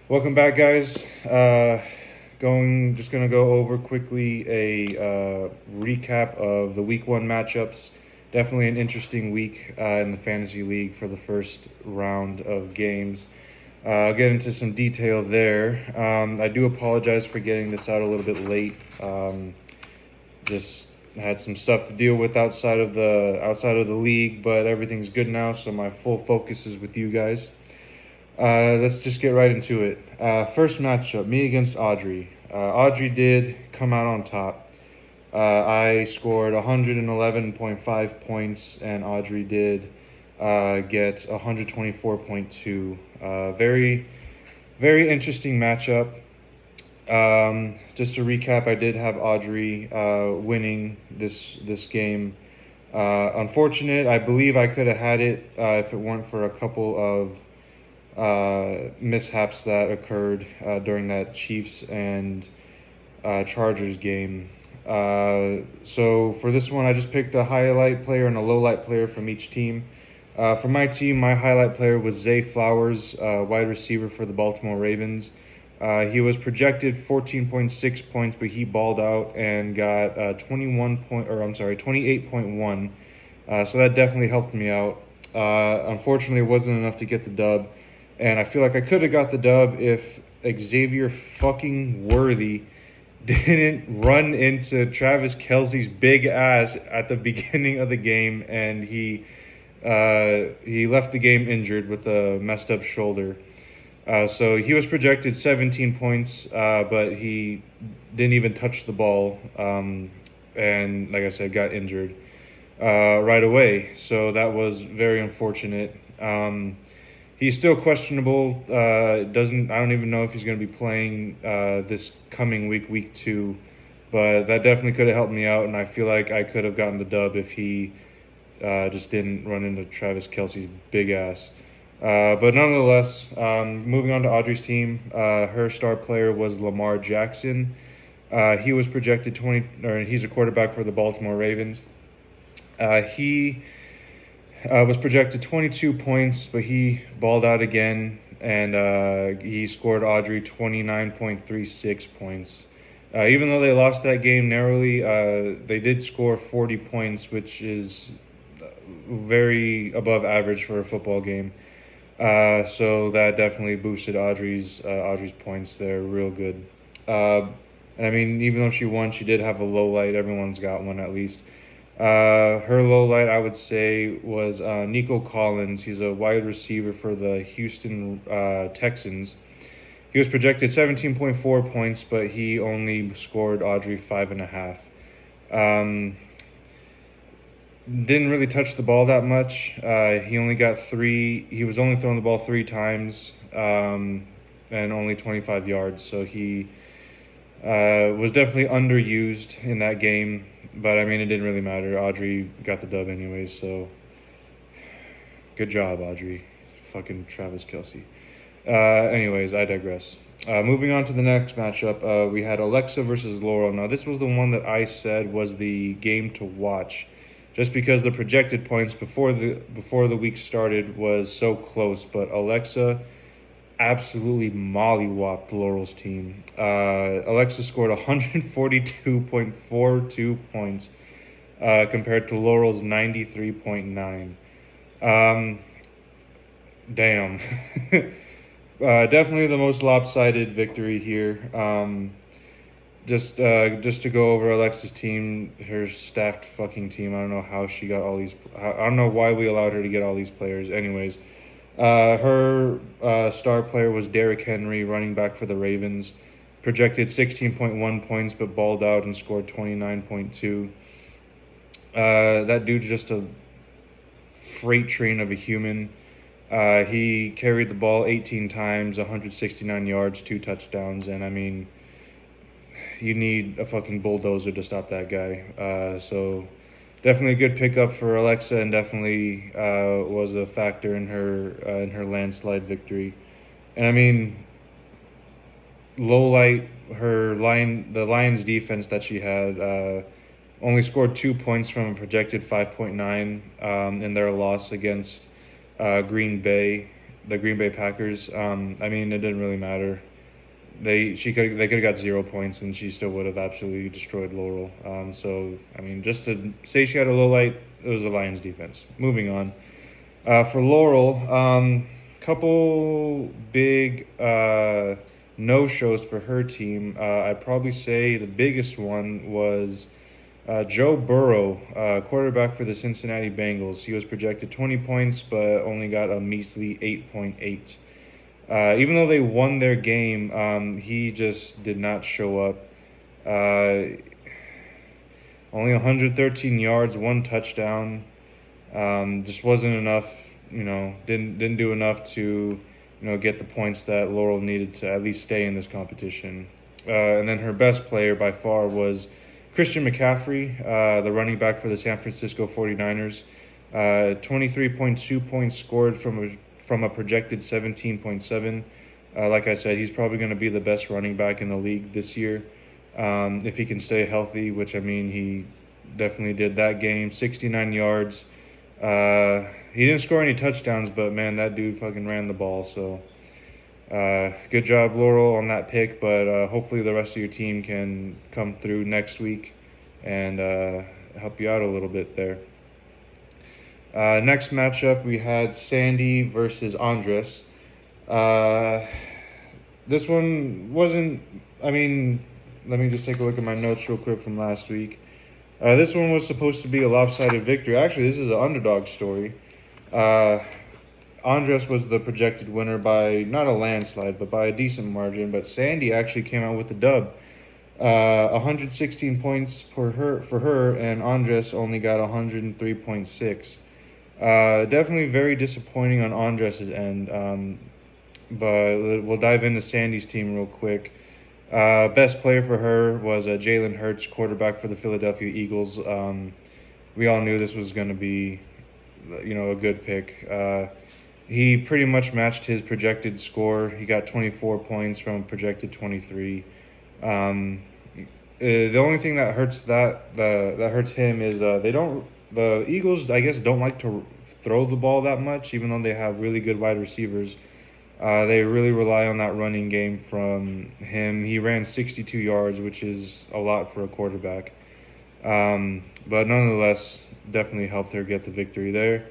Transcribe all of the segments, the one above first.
Welcome back, guys. Just gonna go over quickly a recap of the week one matchups. Definitely an interesting week in the fantasy league for the first round of games. I'll get into some detail there. I do apologize for getting this out a little bit late. Just had some stuff to deal with outside of the league, but everything's good now. So my full focus is with you guys. Let's just get right into it. First matchup, me against Audrey. Audrey did come out on top. I scored 111.5 points, and Audrey did get 124.2. Very, very interesting matchup. Just to recap, I did have Audrey winning this game. Unfortunate. I believe I could have had it if it weren't for a couple of mishaps that occurred during that Chiefs and Chargers game. So for this one, I just picked a highlight player and a low light player from each team. For my team, my highlight player was Zay Flowers, wide receiver for the Baltimore Ravens. He was projected 14.6 points, but he balled out and got 28.1. So that definitely helped me out. Unfortunately, it wasn't enough to get the dub. And I feel like I could have got the dub if Xavier fucking Worthy didn't run into Travis Kelce's big ass at the beginning of the game, and he left the game injured with a messed up shoulder. So he was projected 17 points, but he didn't even touch the ball, and like I said, got injured right away. So that was very unfortunate. He's still questionable. I don't even know if he's going to be playing this coming week 2. But that definitely could have helped me out, and I feel like I could have gotten the dub if he just didn't run into Travis Kelce's big ass. But nonetheless, moving on to Audrey's team, her star player was Lamar Jackson. He was projected he's a quarterback for the Baltimore Ravens. He was projected 22 points, but he balled out again, and he scored Audrey 29.36 points. Even though they lost that game narrowly, they did score 40 points, which is very above average for a football game. So that definitely boosted Audrey's points there real good. And I mean, even though she won, she did have a low light. Everyone's got one at least. Her low light, I would say, was Nico Collins. He's a wide receiver for the Houston Texans. He was projected 17.4 points, but he only scored Audrey 5.5. Didn't really touch the ball that much. He only got 3. He was only throwing the ball 3 times, and only 25 yards. So he was definitely underused in that game. But, I mean, it didn't really matter. Audrey got the dub anyways, so good job, Audrey. Fucking Travis Kelce. Anyways, I digress. Moving on to the next matchup, we had Alexa versus Laurel. Now, this was the one that I said was the game to watch, just because the projected points before the week started was so close. But Alexa absolutely mollywopped Laurel's team. Alexa scored 142.42 points compared to Laurel's 93.9. Damn. Definitely the most lopsided victory here. Just to go over Alexa's team, her stacked fucking team. I don't know how she got all these. I don't know why we allowed her to get all these players. Anyways. Her star player was Derrick Henry, running back for the Ravens. Projected 16.1 points, but balled out and scored 29.2. That dude's just a freight train of a human. He carried the ball 18 times, 169 yards, 2 touchdowns, and I mean, you need a fucking bulldozer to stop that guy. So definitely a good pickup for Alexa, and definitely was a factor in her landslide victory. And I mean, low light, the Lions defense that she had only scored 2 points from a projected 5.9 in their loss against Green Bay. the Green Bay Packers. I mean, it didn't really matter. They could have got 0 points and she still would have absolutely destroyed Laurel. So I mean, just to say she had a low light, it was the Lions defense. Moving on. For Laurel, couple big no-shows for her team. I'd probably say the biggest one was Joe Burrow, quarterback for the Cincinnati Bengals. He was projected 20 points, but only got a measly 8.8. Even though they won their game, he just did not show up. Only 113 yards, 1 touchdown. Just wasn't enough. Didn't do enough to, get the points that Laurel needed to at least stay in this competition. And then her best player by far was Christian McCaffrey, the running back for the San Francisco 49ers. 23.2 points scored from a projected 17.7. Like I said, he's probably going to be the best running back in the league this year if he can stay healthy, which, I mean, he definitely did that game. 69 yards. He didn't score any touchdowns, but, man, that dude fucking ran the ball. So good job, Laurel, on that pick, but hopefully the rest of your team can come through next week and help you out a little bit there. Next matchup, we had Sandy versus Andres. This one wasn't, I mean, let me just take a look at my notes real quick from last week. This one was supposed to be a lopsided victory. Actually, this is an underdog story. Andres was the projected winner by, not a landslide, but by a decent margin. But Sandy actually came out with the dub. 116 points for her, and Andres only got 103.6. Definitely very disappointing on Andres' end, but we'll dive into Sandy's team real quick. Best player for her was Jalen Hurts, quarterback for the Philadelphia Eagles. We all knew this was going to be, a good pick. He pretty much matched his projected score. He got 24 points from projected 23. The only thing that hurts that hurts him is the Eagles, I guess, don't like to throw the ball that much, even though they have really good wide receivers. They really rely on that running game from him. He ran 62 yards, which is a lot for a quarterback. But nonetheless, definitely helped her get the victory there.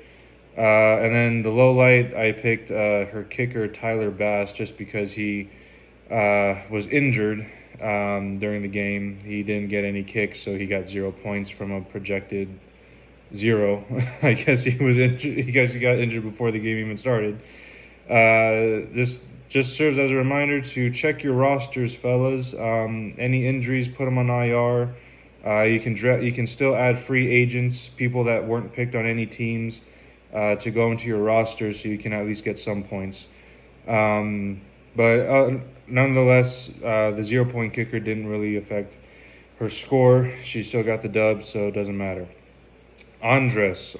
And then the low light, I picked her kicker, Tyler Bass, just because he was injured during the game. He didn't get any kicks, so he got 0 points from a projected 0. I guess he was injured. I guess he got injured before the game even started. This just serves as a reminder to check your rosters, fellas. Any injuries, put them on IR. You can still add free agents, people that weren't picked on any teams, to go into your roster, so you can at least get some points. But nonetheless, the 0-point kicker didn't really affect her score. She still got the dub, so it doesn't matter. Andres.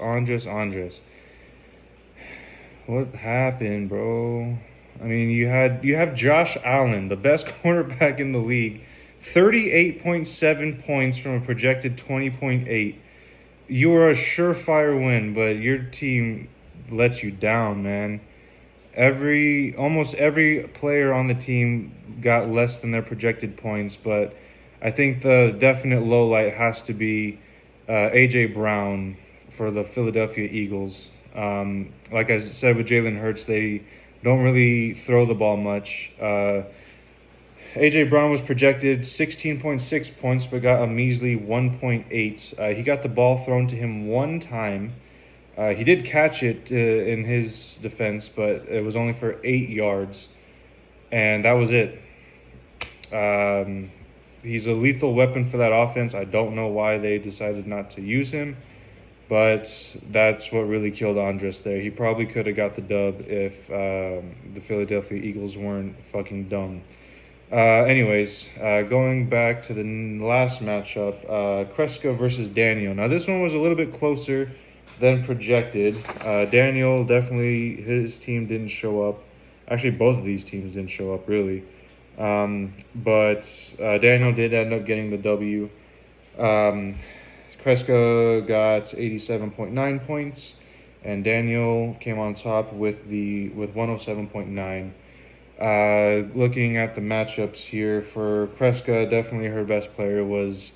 What happened, bro? I mean, you have Josh Allen, the best cornerback in the league, 38.7 points from a projected 20.8. You are a surefire win, but your team lets you down, man. Almost every player on the team got less than their projected points, but I think the definite low light has to be A.J. Brown for the Philadelphia Eagles. Like I said with Jalen Hurts, they don't really throw the ball much. A.J. Brown was projected 16.6 points, but got a measly 1.8. He got the ball thrown to him one time. He did catch it in his defense, but it was only for 8 yards, and that was it. He's a lethal weapon for that offense. I don't know why they decided not to use him, but that's what really killed Andres there. He probably could have got the dub if the Philadelphia Eagles weren't fucking dumb. Anyways, going back to the last matchup, Kreska versus Daniel. Now, this one was a little bit closer than projected. Daniel, definitely, his team didn't show up. Actually, both of these teams didn't show up, really. But Daniel did end up getting the W. Kreska got 87.9 points. and Daniel came on top with 107.9. Looking at the matchups here for Kreska, definitely her best player was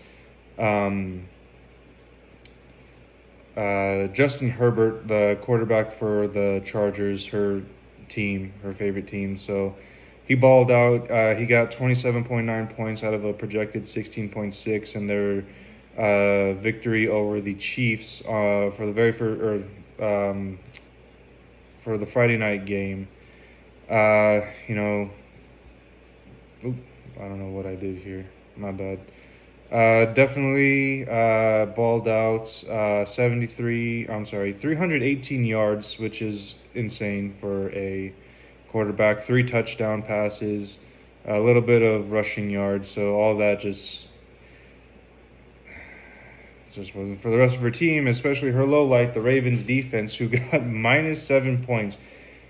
Justin Herbert, the quarterback for the Chargers, her favorite team. So he balled out. He got 27.9 points out of a projected 16.6 in their victory over the Chiefs for the for the Friday night game. Oop, I don't know what I did here. My bad. Definitely balled out 318 yards, which is insane for a quarterback. 3 touchdown passes, a little bit of rushing yards. So all that just wasn't for the rest of her team, especially her low light, the Ravens defense, who got -7 points.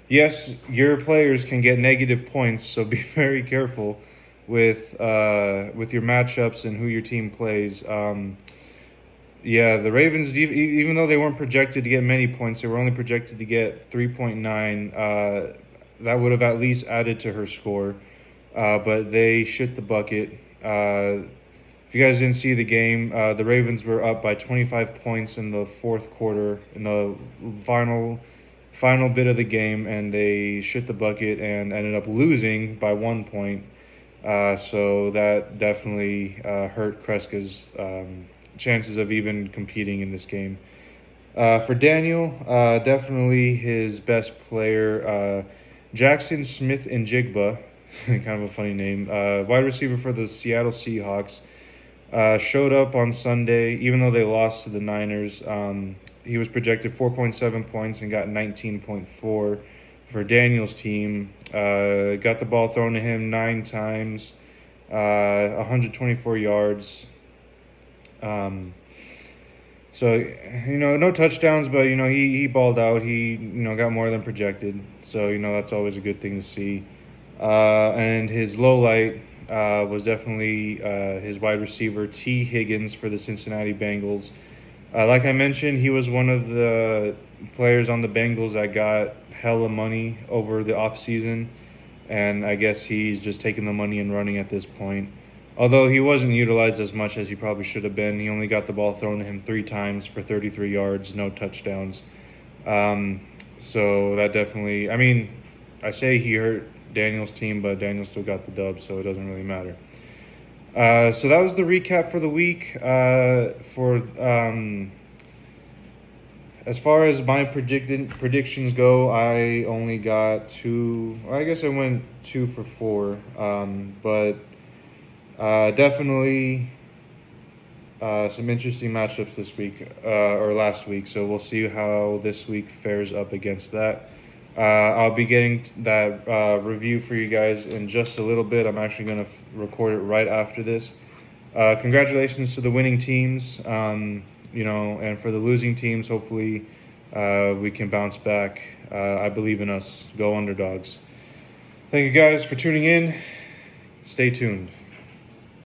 Yes, your players can get negative points, so be very careful with your matchups and who your team plays. The Ravens, even though they weren't projected to get many points, they were only projected to get 3.9. That would have at least added to her score, but they shit the bucket. If you guys didn't see the game, the Ravens were up by 25 points in the fourth quarter, in the final bit of the game, and they shit the bucket and ended up losing by 1 point. So that definitely hurt Kreska's chances of even competing in this game. For Daniel, definitely his best player, Jackson Smith-Njigba, kind of a funny name, wide receiver for the Seattle Seahawks, showed up on Sunday, even though they lost to the Niners. He was projected 4.7 points and got 19.4 for Daniel's team. Got the ball thrown to him 9 times, 124 yards. So, no touchdowns, but, he balled out. He, got more than projected. So, that's always a good thing to see. And his low light was definitely his wide receiver, T. Higgins, for the Cincinnati Bengals. Like I mentioned, he was one of the players on the Bengals that got hella money over the offseason, and I guess he's just taking the money and running at this point. Although he wasn't utilized as much as he probably should have been. He only got the ball thrown to him 3 times for 33 yards, no touchdowns. So that definitely, I say he hurt Daniel's team, but Daniel still got the dub, so it doesn't really matter. So that was the recap for the week. As far as my predictions go, I only got 2. I guess I went 2 for 4. But definitely some interesting matchups this week or last week. So we'll see how this week fares up against that. I'll be getting that review for you guys in just a little bit. I'm actually going to record it right after this. Congratulations to the winning teams, and for the losing teams, hopefully we can bounce back. I believe in us. Go Underdogs. Thank you guys for tuning in. Stay tuned.